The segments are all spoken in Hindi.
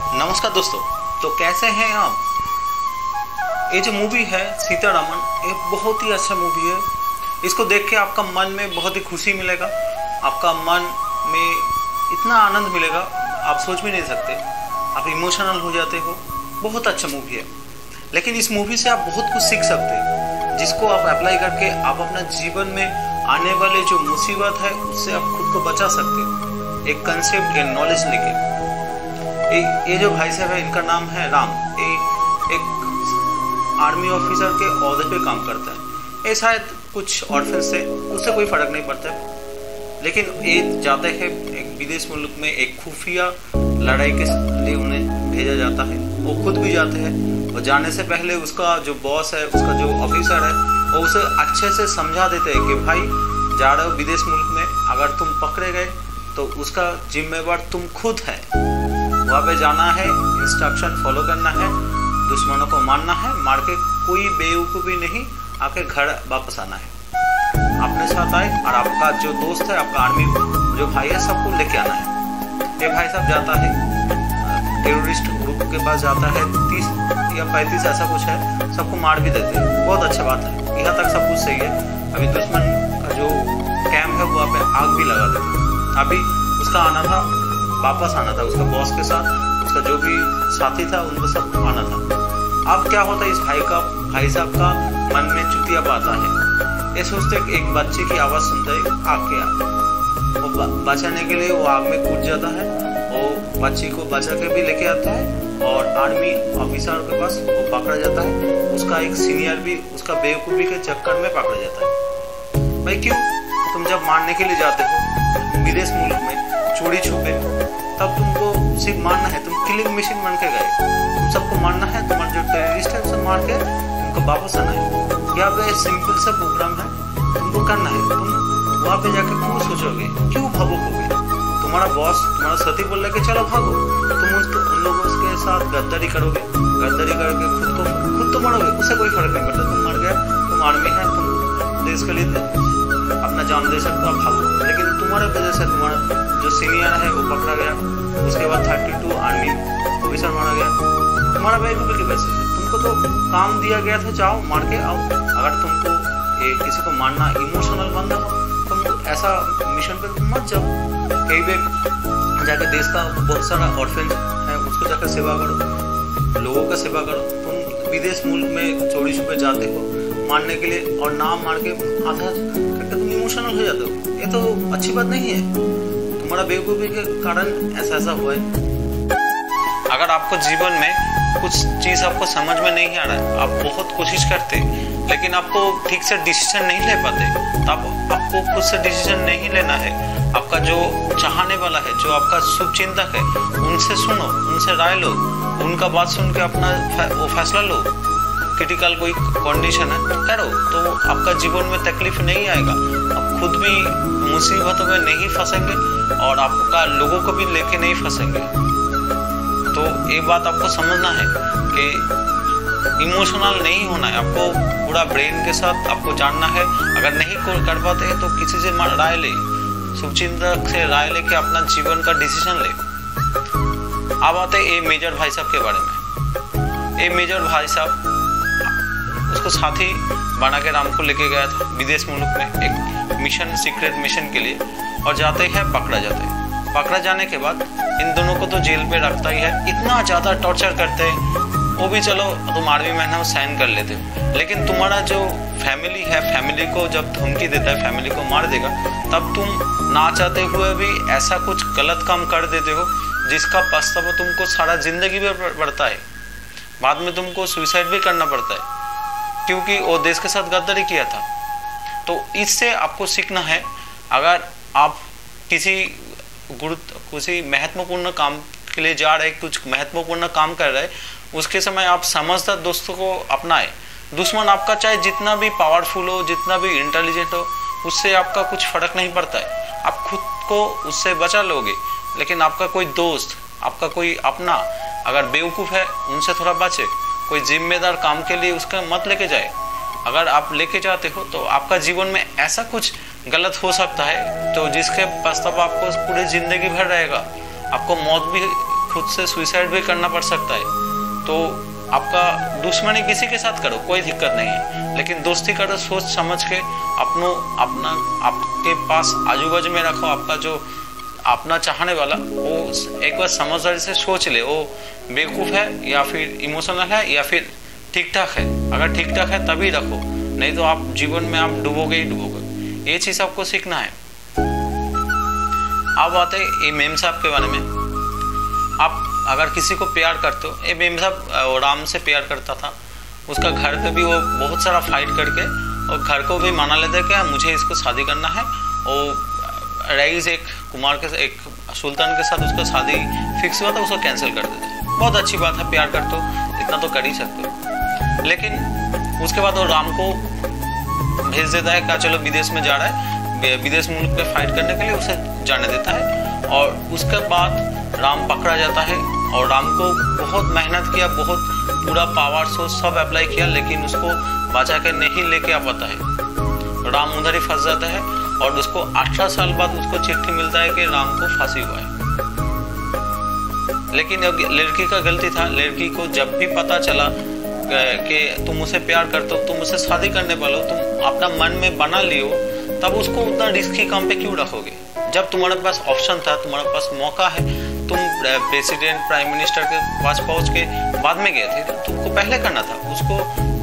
नमस्कार दोस्तों, तो कैसे हैं आप। ये जो मूवी है सीतारामन, ये बहुत ही अच्छा मूवी है। इसको देख के आपका मन में बहुत ही खुशी मिलेगा, आपका मन में इतना आनंद मिलेगा आप सोच भी नहीं सकते, आप इमोशनल हो जाते हो। बहुत अच्छा मूवी है, लेकिन इस मूवी से आप बहुत कुछ सीख सकते हैं, जिसको आप अप्लाई करके आप अपना जीवन में आने वाले जो मुसीबत है उससे आप खुद को बचा सकते हो। एक कंसेप्ट, एक नॉलेज लेके। ये जो भाई साहब है, इनका नाम है राम। ये एक आर्मी ऑफिसर के ओहदे पे काम करता है। ये शायद कुछ ऑर्फन से उससे कोई फर्क नहीं पड़ता है, लेकिन ये जाते हैं एक विदेश मुल्क में, एक खुफिया लड़ाई के लिए उन्हें भेजा जाता है। वो खुद भी जाते हैं और जाने से पहले उसका जो बॉस है, उसका जो ऑफिसर है, वो उसे अच्छे से समझा देते हैं कि भाई जा रहे हो विदेश मुल्क में, अगर तुम पकड़े गए तो उसका जिम्मेवार तुम खुद है। वहाँ पे जाना है, इंस्ट्रक्शन फॉलो करना है, दुश्मनों को मारना है, मार के कोई बेवकूफ़ी नहीं, आके घर वापस आना है। अपने साथ आए और आपका जो दोस्त है, आपका आर्मी जो भाई है, सबको लेके आना है। ये भाई साहब जाता है टेररिस्ट ग्रुप के पास, जाता है 30 या 35 ऐसा कुछ है, सबको मार भी देते हैं। बहुत अच्छा बात है, यहाँ तक सब कुछ सही है। अभी दुश्मन का जो कैंप है वहाँ पे आग भी लगा देते। अभी उसका आना था, वापस आना था उसका बॉस के साथ, उसका जो भी साथी था उनको सब आना था। अब क्या होता है, इस भाई साहब का मन में चुतिया आता है। ये सोचते एक बच्चे की आवाज़ सुनता है, आग के आग। वो बचाने के लिए वो आग में कूद जाता है, वो बच्ची को बचा के भी लेके आता है और आर्मी ऑफिसर के पास वो पकड़ा जाता है। उसका एक सीनियर भी उसका बेवकूफ़ी के चक्कर में पकड़ा जाता है। भाई क्यों? तुम जब मारने के लिए जाते हो विदेश मुल्क में चोरी छुपे, तब तुमको सिर्फ मारना है, तुम किलिंग मशीन बन के गए, तुम सबको मारना है, तुम्हारा जो टेररिस्ट है उसे मार के तुमको वापस आना है। यहाँ पे सिंपल सा प्रोग्राम है, तुमको करना है। तुम वहाँ पे जाके क्यों सोचोगे, क्यों भावुकोगे? तुम्हारा बॉस, तुम्हारा साथी बोल रहा है कि चलो भागो, तुम उन लोगों के साथ गद्दारी करोगे, गद्दारी करके खुद तो मरोगे, उससे कोई फर्क नहीं पड़ता। तुम मर गए, तुम आर्मी है, तुम देश के लिए अपना जान दे सकते हो, आप भागो। लेकिन तुम्हारे वजह से तुम्हारा जो सीनियर है वो पकड़ा गया, उसके बाद 32 आर्मी ऑफिसर मारा गया, तुम्हारा बेवकूफ़ी की वजह से। तुमको तो काम दिया गया था, जाओ मार के आओ। अगर तुमको किसी को मारना इमोशनल बंदा हो, तुम ऐसा मिशन पे तुम मत जाओ। कहीं भी जाकर देश का बहुत सारा ऑर्फन है, उसको जाकर सेवा करो, लोगों का सेवा करो। तुम विदेश मुल्क में चोरी छुपे जाते हो मारने के लिए, और नाम मार के आधा करके तुम इमोशनल हो जाते हो। ये तो अच्छी बात नहीं है। तुम्हारा बेवकूफ़ी के कारण ऐसा हुआ है। अगर आपको जीवन में कुछ चीज़ आपको समझ में नहीं आ रहा है, आप बहुत कोशिश करते लेकिन आपको ठीक से डिसीजन नहीं ले पाते, तो आपको खुद से डिसीजन नहीं लेना है। आपका जो चाहने वाला है, जो आपका शुभचिंतक है, उनसे सुनो, उनसे राय लो, उनका बात सुन के अपना वो फैसला लो। क्रिटिकल कोई कंडीशन है करो, तो आपका जीवन में तकलीफ नहीं आएगा, आप खुद भी मुसीबतों में नहीं फंसेंगे और आपका लोगों को भी लेके नहीं फंसेंगे। तो ये बात आपको समझना है कि इमोशनल नहीं होना है, आपको पूरा ब्रेन के साथ आपको जानना है। अगर नहीं कर पाते हैं तो किसी से राय ले, शुभचिंतक से राय लेके अपना जीवन का डिसीजन ले। अब आते हैं ये मेजर भाई साहब के बारे में। ये मेजर भाई साहब उसको साथी बना के राम को लेके गया था विदेश मुल्क में एक मिशन, सीक्रेट मिशन के लिए, और जाते हैं पकड़ा जाते हैं। पकड़ा जाने के बाद इन दोनों को तो जेल पे रखता ही है, इतना ज़्यादा टॉर्चर करते हैं। वो भी चलो तुम आर्मी मैन हो, साइन कर लेते हो, लेकिन तुम्हारा जो फैमिली है, फैमिली को जब धमकी देता है, फैमिली को मार देगा, तब तुम ना चाहते हुए भी ऐसा कुछ गलत काम कर देते हो जिसका पछतावा तुमको सारा जिंदगी में पड़ता है। बाद में तुमको सुसाइड भी करना पड़ता है क्योंकि वो देश के साथ गद्दारी किया था। तो इससे आपको सीखना है, अगर आप किसी महत्वपूर्ण काम के लिए जा रहे, कुछ महत्वपूर्ण काम कर रहे, उसके समय आप समझदार दोस्तों को अपनाएं। दुश्मन आपका चाहे जितना भी पावरफुल हो, जितना भी इंटेलिजेंट हो, उससे आपका कुछ फर्क नहीं पड़ता है। आप खुद को उससे बचा लोगे, लेकिन आपका कोई दोस्त, आपका कोई अपना अगर बेवकूफ़ है, उनसे थोड़ा बचे। कोई जिम्मेदार काम के लिए उसका मत लेके जाए। अगर आप लेके जाते हो तो आपका जीवन में ऐसा कुछ गलत हो सकता है तो जिसके पछतावा आपको पूरी ज़िंदगी भर रहेगा। आपको मौत भी खुद से सुसाइड भी करना पड़ सकता है। तो आपका दुश्मनी किसी के साथ करो, कोई दिक्कत नहीं है, लेकिन दोस्ती करो सोच समझ के, अपना आपके पास आजू बाजू में रखो। आपका जो अपना चाहने वाला वो एक बार समझदारी से सोच ले, वो बेवकूफ़ है या फिर इमोशनल है या फिर ठीक ठाक है। अगर ठीक ठाक है तभी रखो, नहीं तो आप जीवन में आप डूबोगे ही डूबोगे। ये चीज़ आपको सीखना है। अब आते हैं ये मेम साहब के बारे में। आप अगर किसी को प्यार करते हो, ये मेम साहब राम से प्यार करता था, उसका घर पे भी वो बहुत सारा फाइट करके और घर को भी माना लेता है कि मुझे इसको शादी करना है। और रईस एक कुमार के एक सुल्तान के साथ उसका शादी फिक्स हुआ था, उसको कैंसिल कर देते। बहुत अच्छी बात है, प्यार करते हो इतना तो कर ही सकते हो। लेकिन उसके बाद वो राम को भेज देता है कि चलो विदेश में जा रहा है, विदेश मुल्क पे फाइट करने के लिए उसे जाने देता है। और उसके बाद राम पकड़ा जाता है और राम को बहुत मेहनत किया, बहुत पूरा पावर सोर्स सब अप्लाई किया, लेकिन उसको बचा के नहीं लेके आ पाता है। राम उधर ही फंस जाता है और उसको 18 साल बाद उसको चिट्ठी मिलता है कि राम को फांसी हुआ है। लेकिन लड़की का गलती था। लड़की को जब भी पता चला कि तुम उसे प्यार करते हो, तुम उसे शादी करने वाले हो, तुम अपना मन में बना लियो, तब उसको उतना रिस्की काम पे क्यों रखोगे? जब तुम्हारे पास ऑप्शन था, तुम्हारे पास मौका है, तुम प्रेसिडेंट प्राइम मिनिस्टर के पास पहुंच के बाद में गए थे, तो तुमको पहले करना था। उसको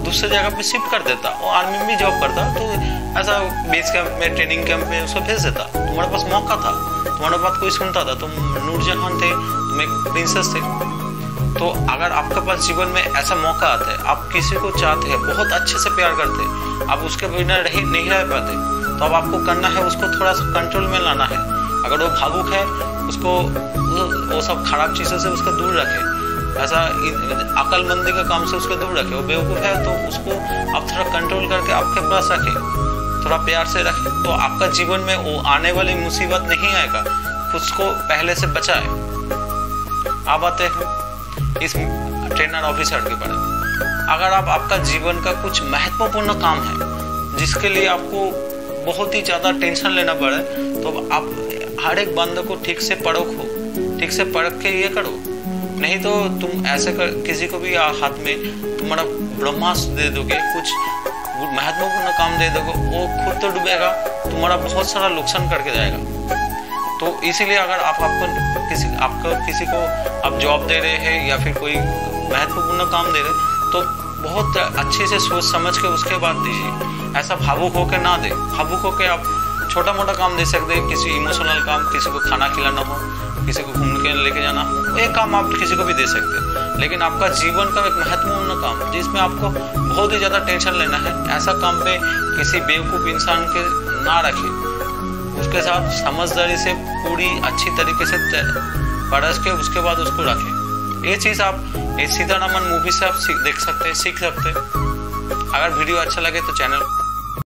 दूसरे जगह पे शिफ्ट कर देता, वो आर्मी में जॉब करता, तो ऐसा बेस कैंप में ट्रेनिंग कैंप में उसको भेज देता। तुम्हारे पास मौका था, तुम्हारे बात कोई सुनता था, तुम नूरजहान थे, तुम एक प्रिंसेस थे। तो अगर आपके पास जीवन में ऐसा मौका आता है, आप किसी को चाहते हैं, बहुत अच्छे से प्यार करते हैं, आप उसके बिना नहीं रह पाते, तो अब आपको करना है उसको थोड़ा सा कंट्रोल में लाना है। अगर वो भावुक है, उसको वो सब खराब चीज़ों से उसको दूर रखे, ऐसा अक्लमंदी का काम से उसको दूर रखे। वो बेवकूफ़ है तो उसको आप थोड़ा कंट्रोल करके आपके पास रखें, थोड़ा प्यार से रखें, तो आपका जीवन में वो आने वाली मुसीबत नहीं आएगा, खुद को पहले से बचाए। अब आते हैं इस ट्रेनर ऑफिसर के बारे में। अगर आपका जीवन का कुछ महत्वपूर्ण काम है जिसके लिए आपको बहुत ही ज़्यादा टेंशन लेना पड़े, तो आप हर एक बंदे को ठीक से परखो, ठीक से परख के ये करो। नहीं तो तुम ऐसे किसी को भी हाथ में तुम्हारा ब्रह्मास्त्र दे दोगे, कुछ महत्वपूर्ण काम दे दोगे, वो खुद तो डूबेगा, तुम्हारा बहुत सारा नुकसान करके जाएगा। तो इसीलिए अगर आपको किसी को आप जॉब दे रहे हैं या फिर कोई महत्वपूर्ण काम दे रहे, तो बहुत अच्छे से सोच समझ के उसके बाद दीजिए। ऐसा भावुक होकर ना दे। भावुक होकर आप छोटा मोटा काम दे सकते हैं, किसी इमोशनल काम, किसी को खाना खिलाना हो, किसी को घूमने लेके जाना हो, एक काम आप किसी को भी दे सकते हैं। लेकिन आपका जीवन का एक महत्वपूर्ण काम जिसमें आपको बहुत ही ज़्यादा टेंशन लेना है, ऐसा काम पे किसी बेवकूफ़ इंसान के ना रखें। उसके साथ समझदारी से पूरी अच्छी तरीके से परख के उसके बाद उसको रखें। ये चीज़ आप सीतारामन मूवी से आप देख सकते हैं, सीख सकते हैं। अगर वीडियो अच्छा लगे तो चैनल